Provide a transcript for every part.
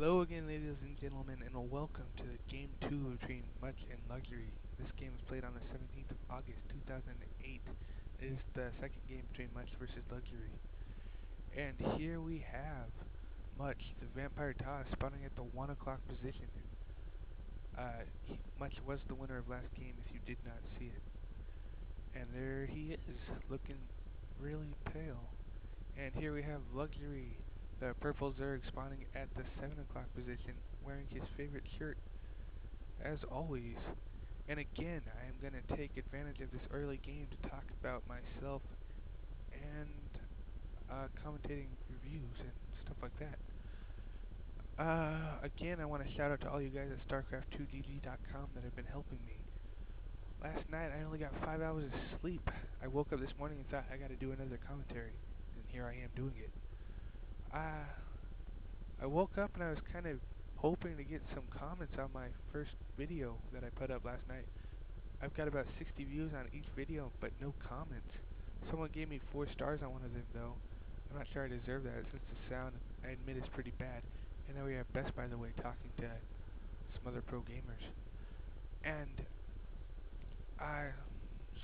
Hello again, ladies and gentlemen, and welcome to Game 2 between Much and Luxury. This game was played on the 17th of August, 2008. It is the second game between Much versus Luxury. And here we have Much, the Vampire Toss, spawning at the 1 o'clock position. Much was the winner of last game if you did not see it. And there he is, looking really pale. And here we have Luxury, the purple Zerg, spawning at the 7 o'clock position, wearing his favorite shirt, as always. And again, I am going to take advantage of this early game to talk about myself and commentating reviews and stuff like that. Again, I want to shout out to all you guys at StarCraft2GG.com that have been helping me. Last night, I only got 5 hours of sleep. I woke up this morning and thought I got to do another commentary, and here I am doing it. I woke up and I was kind of hoping to get some comments on my first video that I put up last night. I've got about 60 views on each video, but no comments. Someone gave me 4 stars on one of them, though. I'm not sure I deserve that, since the sound, I admit, is pretty bad. And now we have Best, by the way, talking to some other pro gamers. And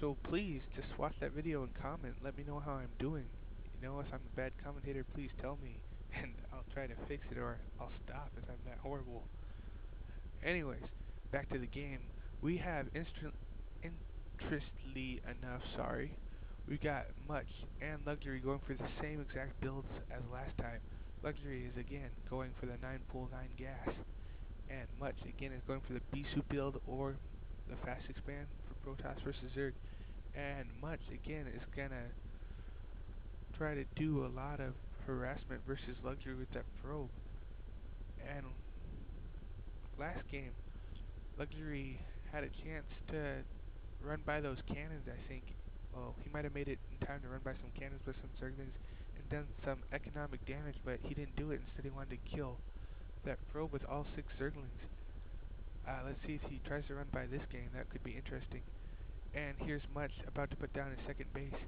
so please, just watch that video and comment. Let me know how I'm doing. You know, if I'm a bad commentator, please tell me, and I'll try to fix it, or I'll stop if I'm that horrible. Anyways, back to the game. We have, interestedly enough, we got Much and Luxury going for the same exact builds as last time. Luxury is again going for the 9 pool 9 gas, and Much again is going for the B-Soup build or the fast expand for Protoss versus Zerg. And Much again is gonna try to do a lot of harassment versus Luxury with that probe. And last game, Luxury had a chance to run by those cannons, I think. Well, he might have made it in time to run by some cannons with some Zerglings and done some economic damage, but he didn't do it. Instead, he wanted to kill that probe with all 6 Zerglings. Let's see if he tries to run by this game. That could be interesting. And here's Much about to put down his second base.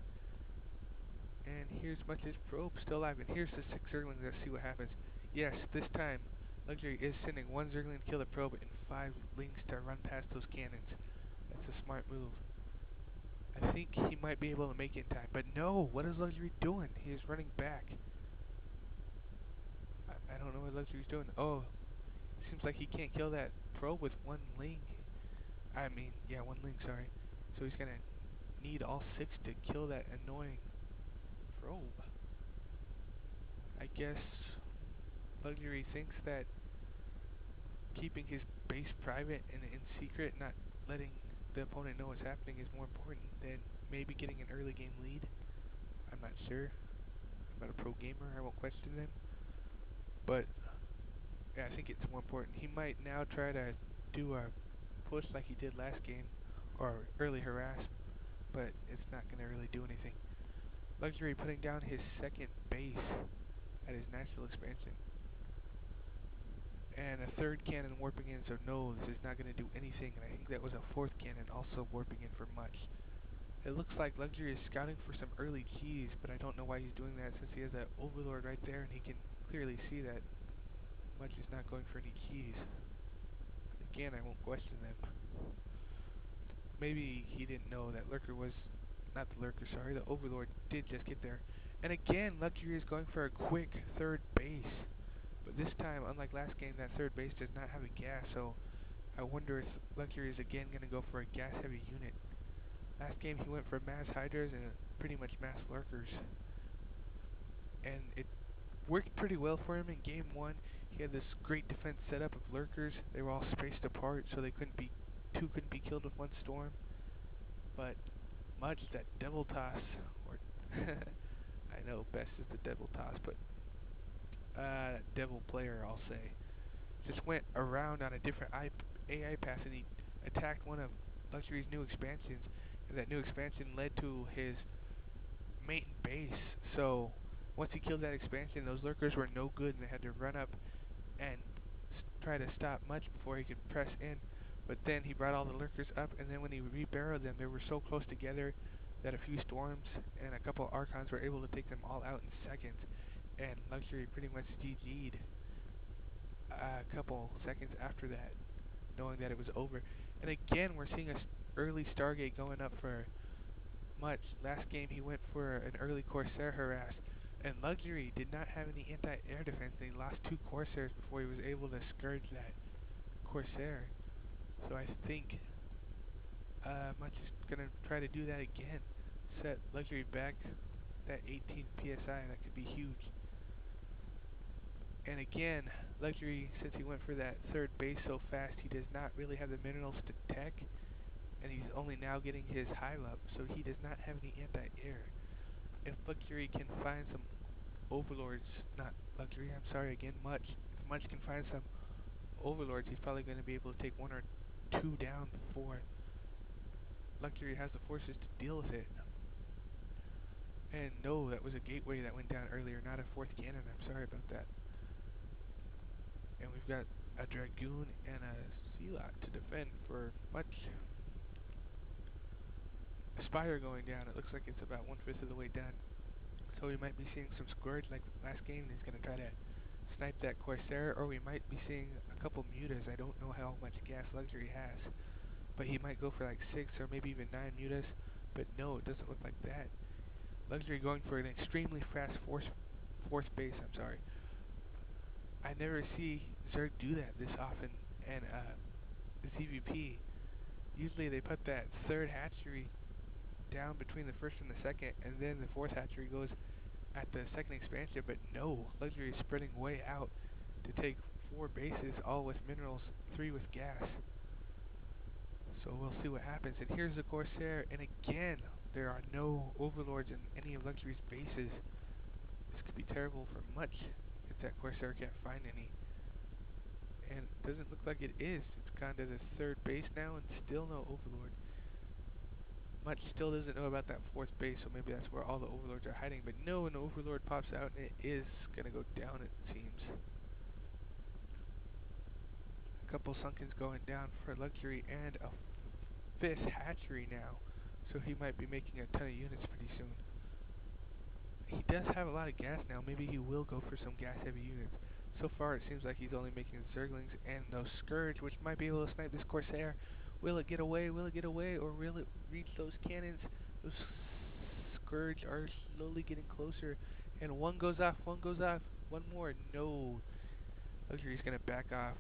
And here's Much's probe still alive. And here's the 6 Zerglings. Let's see what happens. Yes, this time Luxury is sending 1 Zergling to kill the probe and 5 Lings to run past those cannons. That's a smart move. I think he might be able to make it in time. But no, what is Luxury doing? He is running back. I don't know what Luxury's doing. Oh, seems like he can't kill that probe with 1 Ling. I mean, yeah, 1 Ling, sorry. So he's gonna need all 6 to kill that annoying probe. I guess Luxury thinks that keeping his base private and in secret, not letting the opponent know what's happening, is more important than maybe getting an early game lead. I'm not sure. I'm not a pro gamer, I won't question them. But yeah, I think it's more important. He might now try to do a push like he did last game, or early harass, but it's not going to really do anything. Luxury putting down his second base at his natural expansion. And a 3rd cannon warping in, so no, this is not going to do anything. And I think that was a 4th cannon also warping in for Much. It looks like Luxury is scouting for some early keys, but I don't know why he's doing that, since he has that Overlord right there and he can clearly see that Much is not going for any keys. Again, I won't question them. Maybe he didn't know that Lurker was, not the Lurker, sorry, the Overlord did just get there. And again, Luxury is going for a quick 3rd base. But this time, unlike last game, that 3rd base does not have a gas, so I wonder if Luxury is again going to go for a gas-heavy unit. Last game, he went for mass Hydras and pretty much mass Lurkers. And it worked pretty well for him in Game 1. He had this great defense setup of Lurkers. They were all spaced apart, so they couldn't be killed with 1 storm. But Much, that Devil Toss, or I know best is the Devil Toss, but Devil player, I'll say, just went around on a different AI path, and he attacked one of Luxury's new expansions, and that new expansion led to his main base. So once he killed that expansion, those Lurkers were no good, and they had to run up and try to stop Much before he could press in. But then he brought all the Lurkers up, and then when he rebarreled them, they were so close together that a few Storms and a couple Archons were able to take them all out in seconds. And Luxury pretty much GG'd. a couple seconds after that, knowing that it was over. And again, we're seeing a early Stargate going up for Much. Last game he went for an early Corsair harass, and Luxury did not have any anti-air defense, and he lost two Corsairs before he was able to scourge that Corsair. So I think Much is going to try to do that again. Set Luxury back that 18 PSI, that could be huge. And again, Luxury, since he went for that third base so fast, he does not really have the minerals to tech, and he's only now getting his hive up, so he does not have any anti-air. If Luxury can find some overlords, not Luxury, I'm sorry again, Much. If Much can find some overlords, he's probably going to be able to take one or two down before Luxury has the forces to deal with it. And no, that was a gateway that went down earlier, not a fourth cannon, I'm sorry about that. And we've got a Dragoon and a Zealot to defend for Much. A Spire going down, it looks like it's about 1/5 of the way done. So we might be seeing some Scourge like last game, and he's going to try to snipe that Corsair, or we might be seeing a couple Mutas. I don't know how much gas Luxury has, but he might go for like 6 or maybe even 9 Mutas, but no, it doesn't look like that. Luxury going for an extremely fast fourth base, I'm sorry. I never see Zerg do that this often, and the ZVP, usually they put that third hatchery down between the first and the second, and then the fourth hatchery goes at the second expansion, but no, Luxury is spreading way out to take 4 bases, all with minerals, 3 with gas. So we'll see what happens. And here's the Corsair, and again, there are no overlords in any of Luxury's bases. This could be terrible for Much if that Corsair can't find any. And it doesn't look like it is. It's gone to the third base now, and still no overlord. Much still doesn't know about that fourth base, so maybe that's where all the overlords are hiding. But no, an overlord pops out, and it is going to go down, it seems. A couple Sunkens going down for Luxury, and a 5th hatchery now. So he might be making a ton of units pretty soon. He does have a lot of gas now. Maybe he will go for some gas-heavy units. So far, it seems like he's only making Zerglings and those Scourge, which might be able to snipe this Corsair. Will it get away? Will it get away? Or will it reach those cannons? Those Scourge are slowly getting closer. And one goes off, one goes off. One more. No. Luxury's going to back off.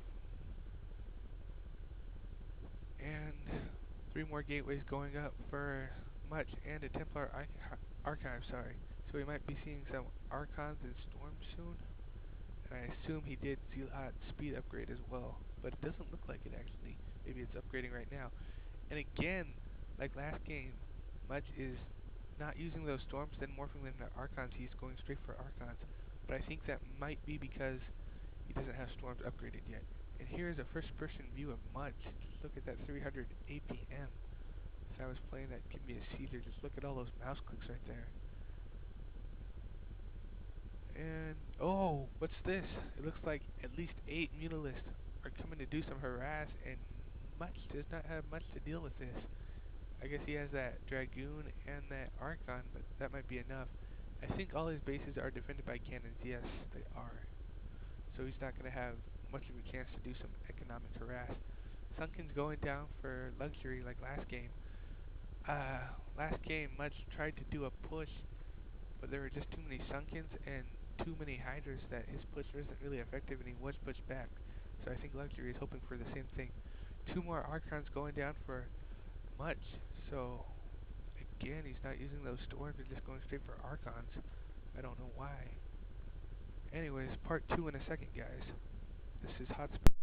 And 3 more gateways going up for Much and a Templar Archive, sorry. So we might be seeing some Archons and Storms soon. And I assume he did Zealot speed upgrade as well. But it doesn't look like it actually. Maybe it's upgrading right now. And again, like last game, Much is not using those Storms, then morphing them to Archons. He's going straight for Archons. But I think that might be because he doesn't have Storms upgraded yet. And here's a first-person view of Much. Just look at that 300 APM. If I was playing that, give me a Caesar. Just look at all those mouse clicks right there. And, oh, what's this? It looks like at least 8 Mutalisks are coming to do some harass, and Much does not have much to deal with this. I guess he has that Dragoon and that Archon, but that might be enough. I think all his bases are defended by cannons. Yes, they are. So he's not going to have much of a chance to do some economic harass. Sunken's going down for Luxury like last game. Last game, Much tried to do a push, but there were just too many Sunkens and too many Hydras that his push wasn't really effective, and he was pushed back. So I think Luxury is hoping for the same thing. 2 more Archons going down for Much. So again, he's not using those Storms, he's just going straight for Archons. I don't know why. Anyways, part 2 in a second, guys. This is hotspurSC.